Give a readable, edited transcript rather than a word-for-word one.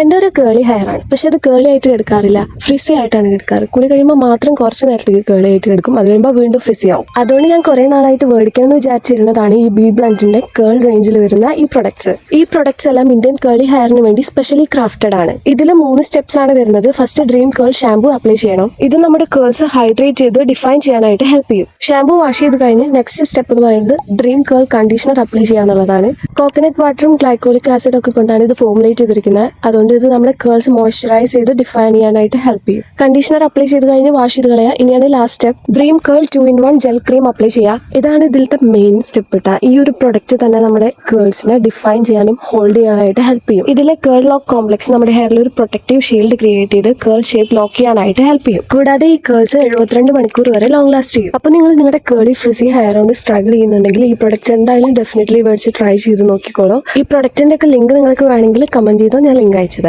എൻ്റെ ഒരു കേളി ഹെയർ ആണ്, പക്ഷെ അത് കേളി ആയിട്ട് എടുക്കാറില്ല, ഫ്രിസി ആയിട്ടാണ് എടുക്കാറ്. കുളി കഴിയുമ്പോൾ മാത്രം കുറച്ച് നേരത്തേക്ക് കേളി ആയിട്ട് എടുക്കും, അത് കഴിയുമ്പോൾ വീണ്ടും ഫ്രിസി ആവും. അതുകൊണ്ട് ഞാൻ കുറെ നാളായിട്ട് മേടിക്കണമെന്ന് വിചാരിച്ചിരുന്നതാണ് ഈ ബി ബ്ലഞ്ചിന്റെ കേൾ റേഞ്ചിൽ വരുന്ന ഈ പ്രൊഡക്ട്സ് എല്ലാം ഇന്ത്യൻ കേളി ഹെയറിന് വേണ്ടി സ്പെഷ്യലി ക്രാഫ്റ്റഡ് ആണ്. ഇതിൽ 3 സ്റ്റെപ്സ് ആണ് വരുന്നത്. ഫസ്റ്റ് ഡ്രീം കേൾ ഷാമ്പു അപ്ലൈ ചെയ്യണം. ഇത് നമ്മുടെ കേൾസ് ഹൈഡ്രേറ്റ് ചെയ്ത് ഡിഫൈൻ ചെയ്യാനായിട്ട് ഹെൽപ്പ് ചെയ്യും. ഷാമ്പു വാഷ് ചെയ്ത് കഴിഞ്ഞ് നെക്സ്റ്റ് സ്റ്റെപ്പ് എന്ന് പറയുന്നത് ഡ്രീം കേൾ കണ്ടീഷണർ അപ്ലൈ ചെയ്യാന്നുള്ളതാണ്. കോക്കനട്ട് വാട്ടറും ഗ്ലൈക്കോളിക് ആസിഡും ഒക്കെ കൊണ്ടാണ് ഇത് ഫോർമുലേറ്റ് ചെയ്തിരിക്കുന്നത്. അതുകൊണ്ട് ഇത് നമ്മുടെ കേൾസ് മോയ്സ്ചറൈസ് ചെയ്ത് ഡിഫൈൻ ചെയ്യാനായിട്ട് ഹെൽപ്പ് ചെയ്യും. കണ്ടീഷണർ അപ്ലൈ ചെയ്ത് കഴിഞ്ഞ് വാഷ് ചെയ്ത് കളയുക. ഇനിയാണ് ലാസ്റ്റ് സ്റ്റെപ്പ്, ഡ്രീം കേൾ 2-in-1 ജെൽ ക്രീം അപ്ലൈ ചെയ്യുക. ഇതാണ് ഇതിലത്തെ മെയിൻ സ്റ്റെപ്പ് ഇട്ട. ഈ ഒരു പ്രൊഡക്റ്റ് തന്നെ നമ്മുടെ കേൾസിനെ ഡിഫൈൻ ചെയ്യാനും ഹോൾഡ് ചെയ്യാനായിട്ട് ഹെൽപ്പ് ചെയ്യും. ഇതിലെ കേൾ ലോക്ക് കോംപ്ലക്സ് നമ്മുടെ ഹെയറിൽ ഒരു പ്രൊട്ടക്റ്റീവ് ഷീൽഡ് ക്രിയേറ്റ് ചെയ്ത് കേൾ ഷേപ്പ് ലോക്ക് ചെയ്യാനായിട്ട് ഹെൽപ്പ് ചെയ്യും. കൂടാതെ ഈ കേൾസ് 72 മണിക്കൂർ വരെ ലോങ് ലാസ്റ്റ് ചെയ്യും. അപ്പോൾ നിങ്ങൾ നിങ്ങളുടെ കേളി ഫ്രിസി ഹെയർ കൊണ്ട് സ്ട്രഗിൾ ചെയ്യുന്നുണ്ടെങ്കിൽ ഈ പ്രൊഡക്റ്റ് എന്തായാലും ഡെഫിനറ്റ്ലി മേടിച്ച് ട്രൈ ചെയ്ത് നോക്കിക്കോളൂ. ഈ പ്രൊഡക്റ്റിന്റെ ഒക്കെ ലിങ്ക് നിങ്ങൾക്ക് വേണമെങ്കിൽ കമന്റ് ചെയ്തോ, ഞാൻ ലിങ്ക് അയച്ചു.